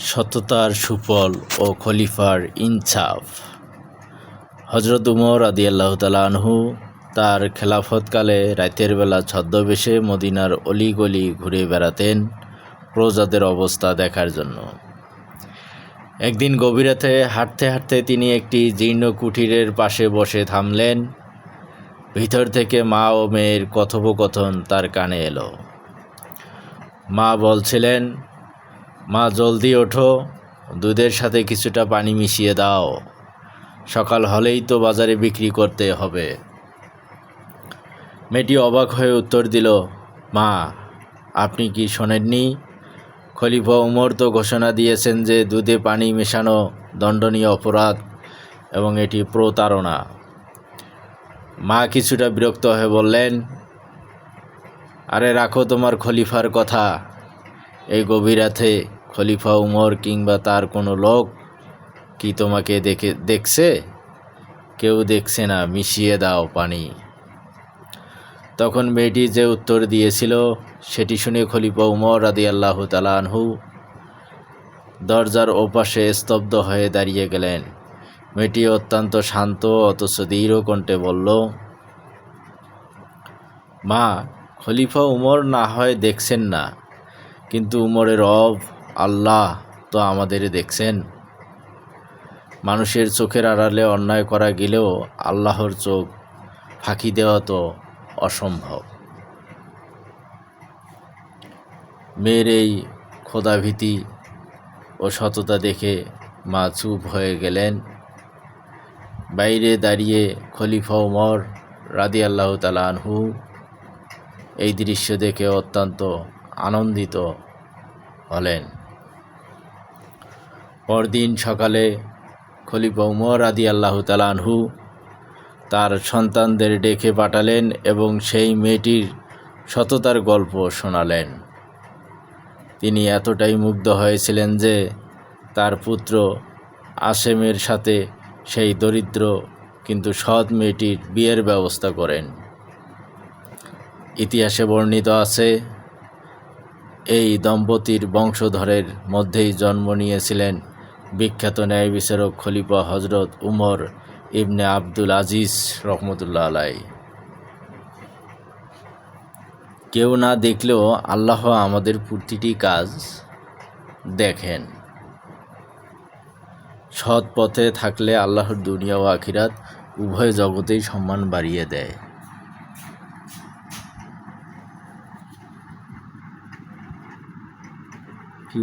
সততার সুফল ও খলিফার ইনসাফ। হযরত উমর রাদিয়াল্লাহু তাআলা আনহু তার খেলাফতকালে রাতের বেলা ছদ্মবেশে মদিনার অলিগলি ঘুরে বেড়াতেন প্রজাদের অবস্থা দেখার জন্য। একদিন গভীর রাতে হাঁটতে হাঁটতে তিনি একটি জীর্ণ কুঠিরের পাশে বসে থামলেন। ভিতর থেকে মা ও মেয়ের কথোপকথন তার কানে এলো। মা বলছিলেন, মা জলদি ওঠো, দুধের সাথে কিছুটা পানি মিশিয়ে দাও, সকাল হলেই তো বাজারে বিক্রি করতে হবে। মেয়েটি অবাক হয়ে উত্তর দিল, মা, আপনি কি শোনেননি? খলিফা উমর তো ঘোষণা দিয়েছেন যে দুধে পানি মেশানো দণ্ডনীয় অপরাধ এবং এটি প্রতারণা। মা কিছুটা বিরক্ত হয়ে বললেন, আরে রাখো তোমার খলিফার কথা। এই গভীর রাতে খলিফা উমর কিংবা তার কোনো লোক কি তোমাকে দেখছে? কেউ দেখছে না, মিশিয়ে দাও পানি। তখন মেয়েটি যে উত্তর দিয়েছিল সেটি শুনে খলিফা উমর রাদিয়াল্লাহু তাআলা আনহু দরজার ওপাশে স্তব্ধ হয়ে দাঁড়িয়ে গেলেন। মেয়েটি অত্যন্ত শান্ত অথচ দৃঢ় কণ্ঠে বলল, মা, খলিফা উমর না হয় দেখছেন না, কিন্তু উমরের রব আল্লাহ তো আমাদের দেখছেন। মানুষের চোখের আড়ালে অন্যায় করা গেলেও আল্লাহর চোখ ফাঁকি দেওয়া তো অসম্ভব। মেয়ের এই খোদাভীতি ও সততা দেখে মা চুপ হয়ে গেলেন। বাইরে দাঁড়িয়ে খলিফা উমর রাদিয়াল্লাহু তাআলা আনহু এই দৃশ্য দেখে অত্যন্ত আনন্দিত হলেন। পরদিন সকালে খলিফা উমর রাদিয়াল্লাহু তাআলা আনহু তার সন্তানদের ডেকে পাঠালেন এবং সেই মেয়েটির সততার গল্প শোনালেন। তিনি এতটাই মুগ্ধ হয়েছিলেন যে তার পুত্র আসেমের সাথে সেই দরিদ্র কিন্তু সৎ মেয়েটির বিয়ের ব্যবস্থা করেন। ইতিহাসে বর্ণিত আছে, এই দম্পতির বংশধরের মধ্যেই জন্ম নিয়েছিলেন বিখ্যাত ন্যায় বিচারক খলিফা হযরত উমর ইবনে আব্দুল আজিজ রহমতুল্লাহ আলাইহি। কেউ না দেখলেও আল্লাহ আমাদের প্রতিটি কাজ দেখেন। সৎ পথে থাকলে আল্লাহর দুনিয়া ও আখিরাত উভয় জগতেই সম্মান বাড়িয়ে দেয়। কি